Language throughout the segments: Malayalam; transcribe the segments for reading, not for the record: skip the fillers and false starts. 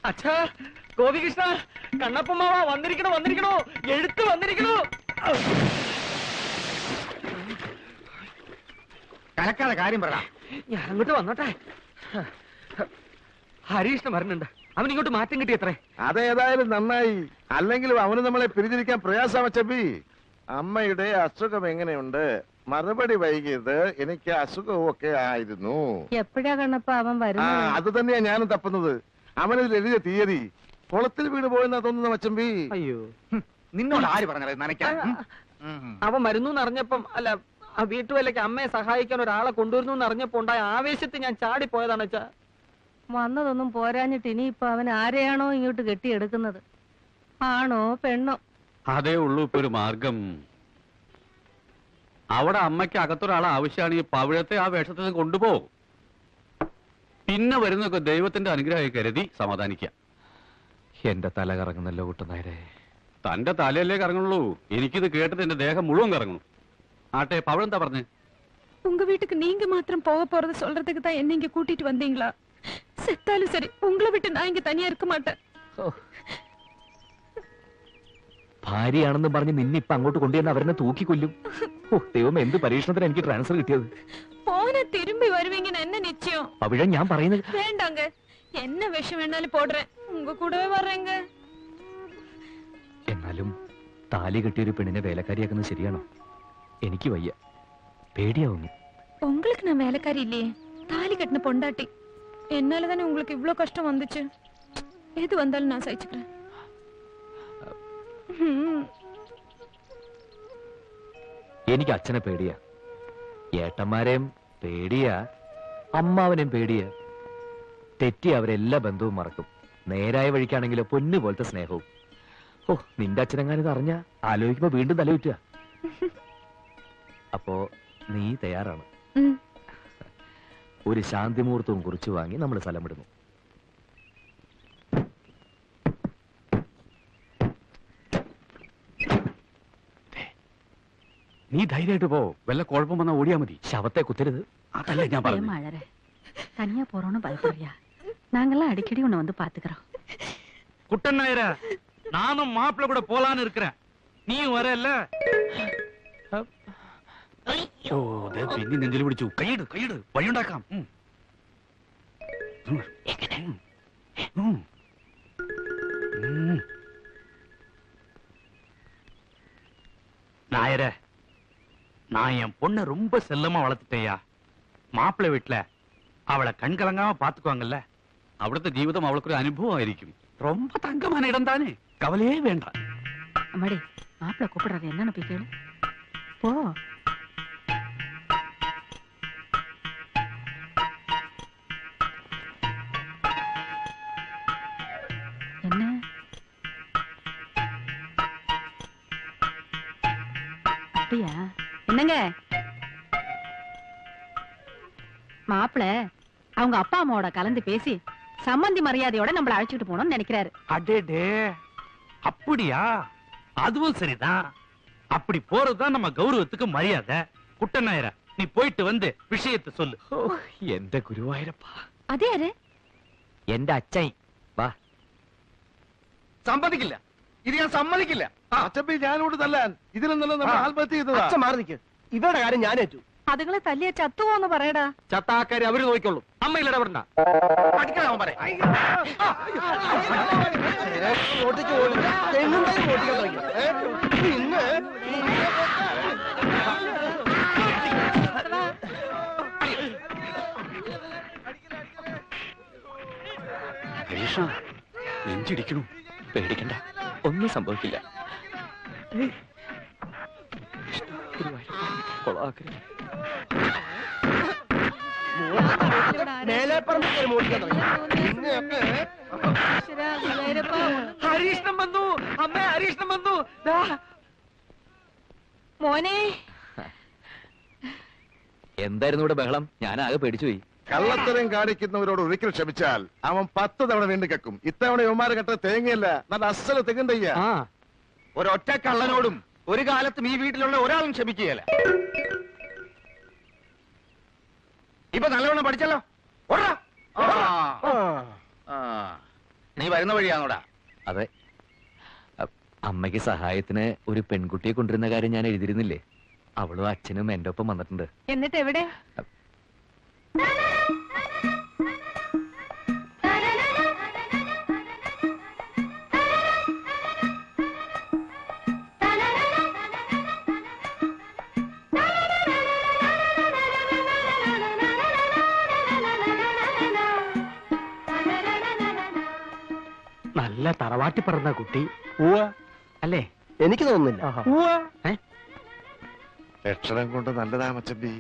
അച്ഛാ, ഗോപികൃഷ്ണ, കണ്ണപ്പമ്മാവ വന്നിരിക്കണോ, വന്നിരിക്കണോ, എഴുത്ത് വന്നിരിക്കണോ. കലക്കാതെ കാര്യം പറ. ഞാൻ അങ്ങോട്ട് വന്നോട്ടെ. ഹരീഷ്ണ വരുന്നുണ്ട്. അവൻ ഇങ്ങോട്ട് മാറ്റം കിട്ടിയത്രേ. അതേതായാലും നന്നായി. അല്ലെങ്കിലും അവന് നമ്മളെ പിരിഞ്ഞിരിക്കാൻ പ്രയാസമാ ചെബി. അമ്മയുടെ അസുഖം എങ്ങനെയുണ്ട്? മറുപടി വൈകിയത് എനിക്ക് അസുഖവും ഒക്കെ ആയിരുന്നു. എപ്പോഴാ കണ്ണപ്പ അവൻ വരുന്നത്? അത് തന്നെയാ ഞാനും തപ്പുന്നത്. അവനിൽ എഴുതിയ തീയതി കുളത്തിൽ വീണ് പോയെന്നാ തോന്നുന്ന മച്ചമ്പി. അയ്യോ, നിന്നോട് ആര് പറഞ്ഞത് നനയ്ക്കാൻ? അവൻ വരുന്നു എന്നറിഞ്ഞപ്പം, അല്ല, ആ വീട്ടുവേലയ്ക്ക് അമ്മയെ സഹായിക്കാൻ ഒരാളെ കൊണ്ടുവരുന്നു എന്നറിഞ്ഞപ്പോ ഉണ്ടായ ആവേശത്തിൽ ഞാൻ ചാടിപ്പോയതാണ് അച്ഛാ. വന്നതൊന്നും പോരാഞ്ഞിട്ട് ഇനിയിപ്പൊ അവൻ ആരെയാണോ ഇങ്ങോട്ട് കെട്ടിയെടുക്കുന്നത്? ആണോ പെണ്ണോ? അതേ ഉള്ളൂ ഇപ്പൊ ഒരു മാർഗം. അവിടെ അമ്മയ്ക്ക് അകത്തൊരാളെ ആവശ്യമാണ്. ഈ പവിഴത്തെ ആ വേഷത്തിൽ നിന്ന് കൊണ്ടുപോകും. പിന്നെ വരുന്നൊക്കെ ദൈവത്തിന്റെ അനുഗ്രഹമായി കരുതി സമാധാനിക്കാം. എന്റെ തല കറങ്ങുന്നല്ലോ കുട്ടനായരെ. തന്റെ തലയല്ലേ കറങ്ങുള്ളൂ. എനിക്കിത് കേട്ടിട്ട് എന്റെ ദേഹം മുഴുവൻ കറങ്ങുന്നു. ആട്ടെ, പവിഴം എന്താ പറഞ്ഞേ? உங்க வீட்டுக்கு நீங்க மாத்திரம் போக போறது சொல்றதுக்கு தான் என்ன இங்க கூட்டிட்டு வந்தீங்களா? செத்தாலும் சரி, உங்களை விட்டு நான் இங்க தனியா இருக்க மாட்டேன். ഭാര്യയാണെന്ന് പറഞ്ഞ് നിന്നിപ്പൊ അങ്ങോട്ട് കൊണ്ടുവന്ന് അവരെ തൂക്കിക്കൊല്ലും. ദൈവം, എന്ത് പരീക്ഷണത്തിന് എനിക്ക് ട്രാൻസ്ഫർ കിട്ടിയത്? போன திரும்பி வருவீங்கன்னு என்ன நிச்சயம்? പവിഴം, ഞാൻ പറയുന്നത് வேண்டாங்க, என்ன விஷம் வேணாலும் போடுறேன், உங்க கூடவே வர்றேங்க. എന്നാലും താലി കെട്ടിയൊരു പെണ്ണിനെ വേലക്കാരിയാക്കുന്നത് ശരിയാണോ? എനിക്ക് വയ്യ, പേടിയാവുന്നു. உங்களுக்கு நான் வேலைக்காரி இல்லையே, தாலி கட்டின பொண்டாட்டி. என்னால தானே உங்களுக்கு இவ்ளோ கஷ்டம் வந்துச்சு. எது வந்தாலும் நான் சகிச்சுக்கிறேன். എനിക്ക് അച്ഛനെ പേടിയാ, ഏട്ടന്മാരെയും പേടിയാ, അമ്മാവനെയും പേടിയാ. തെറ്റി അവരെല്ലാ ബന്ധവും മറക്കും. നേരായ വഴിക്കാണെങ്കിലോ പൊന്നു പോലത്തെ സ്നേഹവും. ഓ, നിന്റെ അച്ഛനെങ്ങാനിത് അറിഞ്ഞ ആലോചിക്കുമ്പോ വീണ്ടും തലയുറ്റുക. അപ്പോ നീ തയ്യാറാണ്? ഒരു ശാന്തി മുഹൂർത്തവും കുറിച്ച് വാങ്ങി നമ്മൾ സ്ഥലം വിടുന്നു. നീ ധൈര്യമായിട്ട് പോ. വല്ല കുഴപ്പം വന്നാൽ ഓടിയാ മതി. ശവത്തെ കുത്തരുത്. അതല്ലേ ഞാൻ പറഞ്ഞു. மழற தனியா போறோம்னு பயப்படுறியா? நாங்கெல்லாம் அடிக்கடி உன்னை வந்து பாத்துக்கிறோம். குட்டன் நாயர, நானும் மாப்பிள்ள கூட போலான்னு இருக்கிறேன். நீயும் வரல? ഓ, പിന്നെ നെഞ്ചിൽ പിടിച്ചു. കൈയിട്, കൈയിട്, വഴിയുണ്ടാക്കാം. நாயர, நான் என் பொண்ணை ரொம்ப செல்லமா வளர்த்துட்டேயா. மாப்பிள்ளை வீட்டுல அவளை கண்கலங்காம பாத்துக்குவாங்கல்ல. അവിടുത്തെ ജീവിതം അവൾക്കൊരു അനുഭവമായിരിക്കും. ரொம்ப തങ്കமான இடம் தானே, கவலையே வேண்டாம். அம்மாடி, மாப்பிள்ள கூப்பிடுறாரு, என்னன்னு போய் கேளு. போ. என்ன அப்படியா? என்னங்க மாப்பிள்ள அவங்க அப்பா அம்மாவோட கலந்து பேசி சம்பந்தி மரியாதையோட நம்மள அழைச்சிட்டு போகணும்னு நினைக்கிறாரு. அடேடே, அப்படியா? அதுவும் சரிதான். அப்படி போறதுதான் நம்ம கௌரவத்துக்கு மரியாதை. குட்டன் நாயர, நீ போயிட்டு வந்து விஷயத்தை சொல்லு. എന്റെ ഗുരുവായൂരപ്പാ. அதே யாரு? എന്റെ അച്ഛൻ. വാ. സമ്മതിക്കില്ല, ഇത് ഞാൻ സമ്മതിക്കില്ല. അച്ചമ്പി, ഞാനോട് തല്ലാൻ ഇതിലൊന്നല്ല നമ്മൾ ആത്മഹത്യ ചെയ്തതാ. അച്ഛൻ മാറി നിൽക്ക്. ഇവരുടെ കാര്യം ഞാൻ ഏറ്റു. അതുങ്ങളെ തല്ലിയ ചത്തുവോന്ന് പറയടാ. ചത്താക്കാരി അവര് നോക്കിക്കൊള്ളും. അമ്മയിൽ ഇടപെടണ്ട. പഠിക്കണം പറയാം. ഓട്ടിച്ചു പോലും തെങ്ങുണ്ടായി ഓട്ടിക്കാൻ തുടങ്ങി. ഇന്ന് ഹരീഷ, നെഞ്ചിടിക്കണു. പേടിക്കണ്ട, ഒന്നും സംഭവിക്കില്ല. മേലേപ്പറമ്പ് കയറി ഓടിക്കാൻ തുടങ്ങി. ഇന്നൊക്കെ ഹരീഷ്ണം വന്നു. അമ്മ, ഹരീഷ്ണം വന്നു. മോനെ, എന്തായിരുന്നു ഇവിടെ ബഹളം? ഞാനാകെ പേടിച്ചുപോയി. കള്ളത്തരം കാണിക്കുന്നവരോട് ഒരിക്കൽ ക്ഷമിച്ചാൽ അവൻ 10 തവണ വീണ്ടും കക്കും. ഇത്തവണ യുവമാരെ കെട്ട തേങ്ങയല്ല, നല്ല അസല തെങ്ങും തയ്യ. ഒരൊറ്റ കള്ളനോടും ഒരു കാലത്തും ഈ വീട്ടിലുള്ള ഒരാളും ക്ഷമിക്കുകയല്ല. ഇപ്പൊ നല്ലവണ്ണം പഠിച്ചല്ലോ. നീ വരുന്ന വഴിയാണോടാ? അതെ. അമ്മയ്ക്ക് സഹായത്തിന് ഒരു പെൺകുട്ടിയെ കൊണ്ടുവരുന്ന കാര്യം ഞാൻ എഴുതിയിരുന്നില്ലേ? അവളും അച്ഛനും എന്റെ ഒപ്പം വന്നിട്ടുണ്ട്. എന്നിട്ട് എവിടെ? നല്ല തറവാട്ടി പറഞ്ഞ കുട്ടി അല്ലേ? എനിക്ക് തോന്നുന്നില്ല. ലക്ഷണം കൊണ്ട് നല്ലതാ മച്ചമ്പി.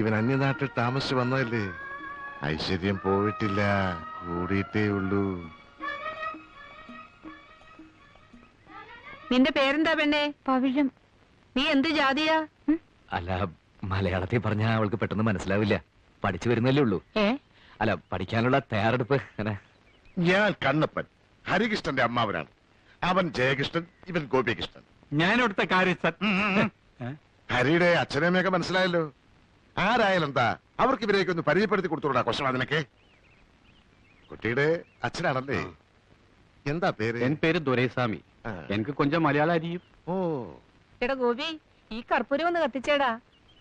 ഇവൻ അന്യനാട്ടിൽ താമസിച്ചു വന്നതല്ലേ? ഐശ്വര്യം പോയിട്ടില്ല, കൂടിയിട്ടേ ഉള്ളൂ. നിന്റെ പേരെന്താ പെണ്ണേ? പവിഴം. നീ എന്ത് ജാതിയാ? അല്ല, മലയാളത്തിൽ പറഞ്ഞാൽ അവൾക്ക് പെട്ടെന്ന് മനസ്സിലാവില്ല. പഠിച്ചു വരുന്നല്ലേ ഉള്ളൂ. അല്ല, പഠിക്കാനുള്ള തയ്യാറെടുപ്പ് അങ്ങനെ. ഞാൻ കണ്ണപ്പൻ, ഹരികൃഷ്ണന്റെ അമ്മാവനാണ്. അവൻ ജയകൃഷ്ണൻ, ഇവൻ ഗോപികൃഷ്ണൻ. ഞാനവിടുത്തെ കാര്യം. ഹരിയുടെ അച്ഛനമ്മയൊക്കെ മനസ്സിലായല്ലോ. ആരായാലും എന്താ, അവർക്ക് ഇവരെയൊക്കെ ഒന്ന് പരിചയപ്പെടുത്തി കൊടുത്തോടാ കൊശവാദിനൊക്കെ. കുട്ടിയുടെ അച്ഛനാണല്ലേ? എന്താ പേര്? എൻ പേര് ദുരൈസ്വാമി. ആ. എനിക്ക് കൊഞ്ചം മലയാളം അരിയും. ഓ, എടാ ഗോപി, ഈ കർപ്പൂരം ഒന്ന് കത്തിച്ചേടാ.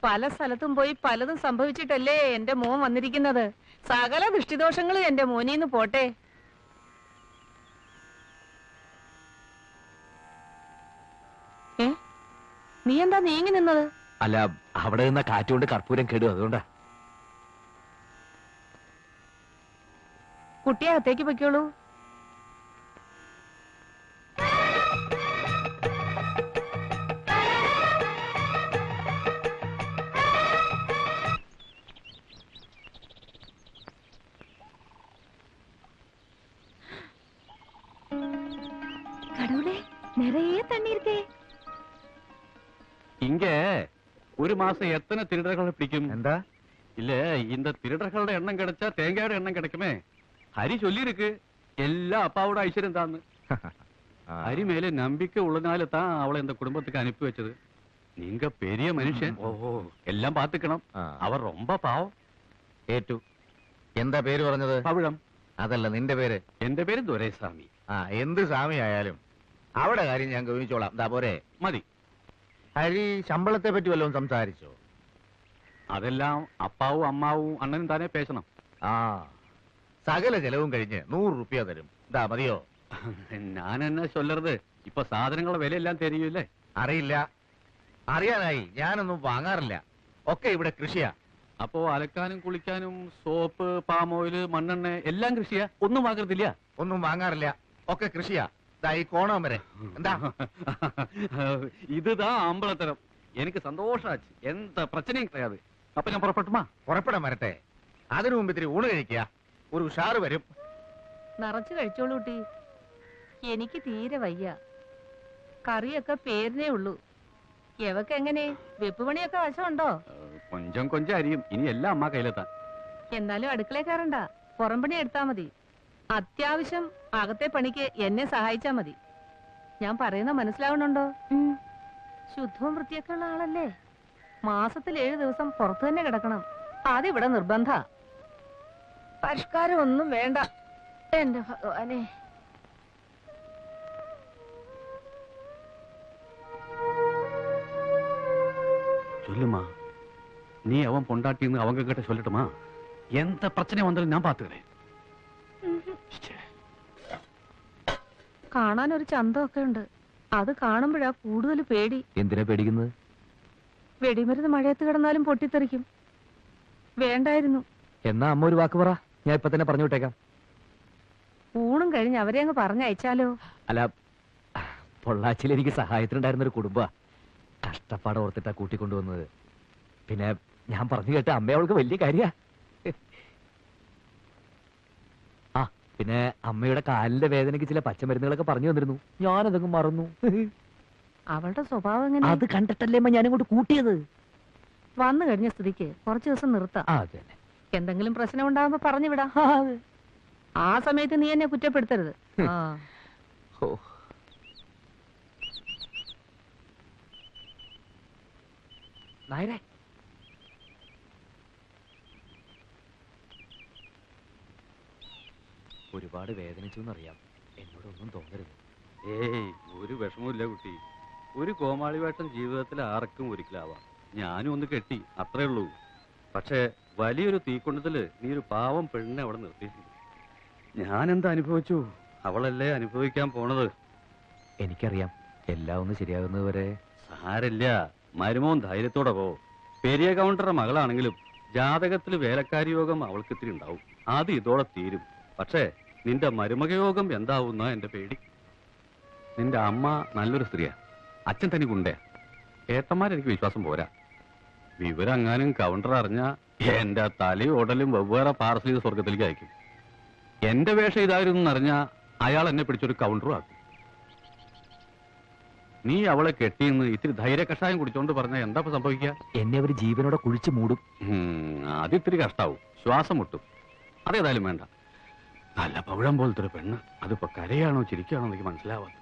പല സ്ഥലത്തും പോയി പലതും സംഭവിച്ചിട്ടല്ലേ എന്റെ മോൻ വന്നിരിക്കുന്നത്. സകല ദൃഷ്ടിദോഷങ്ങളും എന്റെ മോനീന്ന് പോട്ടെ. നീ എന്താ നീങ്ങി നിന്നത്? അല്ല, അവിടെ നിന്ന കാറ്റുകൊണ്ട് കർപ്പൂരം കേടും, അതുകൊണ്ടാ. കുട്ടിയെ അകത്തേക്ക് പൊയ്ക്കോളൂ. கடவுளே, நிறைய தண்ணி இருக்கே. ഇങ്ങ ഒരു മാസം എത്ര തിരുടകളെ പിടിക്കും? എന്താ? இல்ல, இந்த திருடர்களுടെ എണ്ണം கிடைச்சா தேங்காயோட எண்ணம் கிடைக்குமே. ஹரி சொல்லிருக்கு எல்லா அப்பாவோட ஐஸ்வர்யம் தான். ஹரி மேல நம்பிக்கை உள்ளனால தான் அவளை இந்த குடும்பத்துக்கு அனுப்பி வச்சது. நீங்க பெரிய மனுஷன், എല്ലാം പാത്തുക്കണം. അവർ ரொம்ப പാവം. ഏറ്റു. എന്താ പേര് പറഞ്ഞത്? പവിഴം. അതല്ല, നിന്റെ പേര്? എന്റെ പേര് ദുരൈസ്വാമി. എന്ത് സ്വാമി ആയാലും അവിടെ കാര്യം ഞാൻ ഗവനിച്ചോളാം. ദാ പോരെ? മതി. ഹരി ശമ്പളത്തെ പറ്റി വല്ലതും സംസാരിച്ചോ? അതെല്ലാം അപ്പാവും അമ്മാവും അണ്ണനും താനേ പേശണം. സകല ചെലവും കഴിഞ്ഞ് 100 രൂപ തരും. ദാ മതിയോ? ഞാൻ എന്നാ ചൊല്ലരുത്, ഇപ്പൊ സാധനങ്ങളുടെ വിലയെല്ലാം തരികയില്ലേ? അറിയില്ല, അറിയാനായി. ഞാനൊന്നും വാങ്ങാറില്ല, ഒക്കെ ഇവിടെ കൃഷിയാ. അപ്പോ അലക്കാനും കുളിക്കാനും സോപ്പ്, പാം ഓയില്, മണ്ണെണ്ണ എല്ലാം കൃഷിയാ? ഒന്നും വാങ്ങരുതില്ല? ഒന്നും വാങ്ങാറില്ല, ഒക്കെ കൃഷിയാ. ദാ ഈ കോണം വരെ. എന്താ? இதுதான் അമ്പലത്തരം. എനിക്ക് സന്തോഷാச்சு. എന്താ പ്രശ്നം கிடையாது. അപ്പൊ ഞാൻ പുറപ്പെട്ടുമാ? പുറപ്പെടാൻ വരട്ടെ. അതിനു മുമ്പ് ഇത്തിരി ഊണ് കഴിക്കുക, ഒരു ഉഷാറ് വരും. നിറച്ചു കഴിച്ചോളൂ കുട്ടി. എനിക്ക് തീരെ വയ്യ. കറിയൊക്കെ പേരിനേ ഉള്ളൂ. എവക്ക് എങ്ങനെ വെപ്പ് പണിയൊക്കെ വശമുണ്ടോ? കൊഞ്ചം കൊഞ്ചം അരിയും. ഇനി എല്ലാം അമ്മ കയ്യിലെത്താൻ. എന്നാലും അടുക്കളയിൽ കയറണ്ട, പുറം പണി എടുത്താ മതി. അത്യാവശ്യം അകത്തെ പണിക്ക് എന്നെ സഹായിച്ചാ മതി. ഞാൻ പറയുന്ന മനസ്സിലാവണുണ്ടോ? ശുദ്ധവും വൃത്തിയൊക്കെ ഉള്ള ആളല്ലേ? മാസത്തിൽ 7 ദിവസം പുറത്തു തന്നെ കിടക്കണം. അതിവിടെ നിർബന്ധ. പരിഷ്കാരം ഒന്നും വേണ്ട. എന്റെ ഭഗവാനെ. சொல்லுமா, நீ அவன் பொண்டாட்டின்னு அவங்க கிட்ட சொல்லட்டுமா? எந்த பிரச்சனை வந்தாலும் ഞാൻ പാത്തുകളെ. കാണാൻ ഒരു ചന്തമൊക്കെ ഉണ്ട്. അത് കാണുമ്പോഴാ കൂടുതൽ പേടി. എന്തിനാ പേടിക്കുന്നത്? വെടിമരുന്ന് മഴയത്ത് കിടന്നാലും പൊട്ടിത്തെറിക്കും. വേണ്ടായിരുന്നു. എന്നാ അമ്മ ഒരു വാക്ക് പറ, ഞാൻ ഇപ്പൊ തന്നെ പറഞ്ഞു വിട്ടേക്കാം. ഊണും കഴിഞ്ഞ് അവരെ അങ്ങ് പറഞ്ഞയച്ചാലോ? അല്ല, പൊള്ളാച്ചിയിൽ എനിക്ക് സഹായത്തിനുണ്ടായിരുന്ന ഒരു കുടുംബ കഷ്ടപ്പാട് ഓർത്തിട്ടാ കൂട്ടിക്കൊണ്ടുവന്നത്. പിന്നെ ഞാൻ പറഞ്ഞു കേട്ട അമ്മ അവൾക്ക് വലിയ കാര്യ. ആ, പിന്നെ അമ്മയുടെ കാലിന്റെ വേദനയ്ക്ക് ചില പച്ചമരുന്നുകളൊക്കെ പറഞ്ഞു തന്നിരുന്നു. ഞാനതങ്ങ് മറന്നു. അവളുടെ സ്വഭാവം എങ്ങനെ? അത് കണ്ടിട്ടല്ലേ അമ്മ ഞാനിങ്ങോട്ട് കൂട്ടിയത്. വന്നു കഴിഞ്ഞ സ്ഥിതിക്ക് കുറച്ചു ദിവസം നിർത്താം. അതന്നെ. എന്തെങ്കിലും പ്രശ്നം ഉണ്ടാകുമ്പോ പറഞ്ഞു വിടാം. ആ സമയത്ത് നീ എന്നെ കുറ്റപ്പെടുത്തരുത്. ഓ, നായരെ, ഒരുപാട് വേദനിച്ചു എന്നറിയാം. എന്നോടൊന്നും തോന്നരുത്. ഏയ് ഒരു വിഷമമില്ല കുട്ടി. ഒരു കോമാളി വേഷം ജീവിതത്തിൽ ആർക്കും ഒരിക്കലാവാം. ഞാനും ഒന്ന് കെട്ടി, അത്രേ ഉള്ളൂ. പക്ഷേ വലിയൊരു തീക്കൊണ്ടത്തില് നീ ഒരു പാവം പെണ്ണിനെ അവിടെ നിർത്തിയിട്ടുണ്ട്. ഞാൻ എന്താ അനുഭവിച്ചു, അവളല്ലേ അനുഭവിക്കാൻ പോണത്. എനിക്കറിയാം, എല്ലാം ഒന്ന് ശരിയാകുന്നതുവരെ. സാരല്ല, മരുമോൻ ധൈര്യത്തോടെ പോ. പെരിയ കൗണ്ടറുടെ മകളാണെങ്കിലും ജാതകത്തിൽ വേലക്കാരി യോഗം അവൾക്ക് ഇത്തിരി ഉണ്ടാവും. അത് ഇതോടെ തീരും. പക്ഷേ നിന്റെ മരുമക യോഗം എന്താവുന്ന എന്റെ പേടി. നിന്റെ അമ്മ നല്ലൊരു സ്ത്രീയാ, അച്ഛൻ തനി കുണ്ടേ. ഏട്ടന്മാരെനിക്ക് വിശ്വാസം പോരാ. വിവരം അങ്ങാനും കൗണ്ടർ അറിഞ്ഞ എന്റെ തലയും ഉടലും വെവ്വേറെ പാർസൽ ചെയ്ത് സ്വർഗത്തിലേക്ക് അയക്കും. എന്റെ വേഷം ഇതായിരുന്നു എന്നറിഞ്ഞ അയാൾ എന്നെ പിടിച്ചൊരു കൗണ്ടറും ആക്കും. നീ അവളെ കെട്ടിയെന്ന് ഇത്തിരി ധൈര്യ കഷായം കുടിച്ചോണ്ട് പറഞ്ഞ എന്താ സംഭവിക്കുക? എന്നെ അവർ ജീവനോടെ കുഴിച്ചു മൂടും. അതിത്തിരി കഷ്ടാവും, ശ്വാസം മുട്ടും. അതേതായാലും വേണ്ട. നല്ല പവിഴം പോലത്തെ ഒരു പെണ്ണ്, അതിപ്പോ കരയാണോ ചിരിക്കുകയാണോ എനിക്ക് മനസ്സിലാവാത്ത.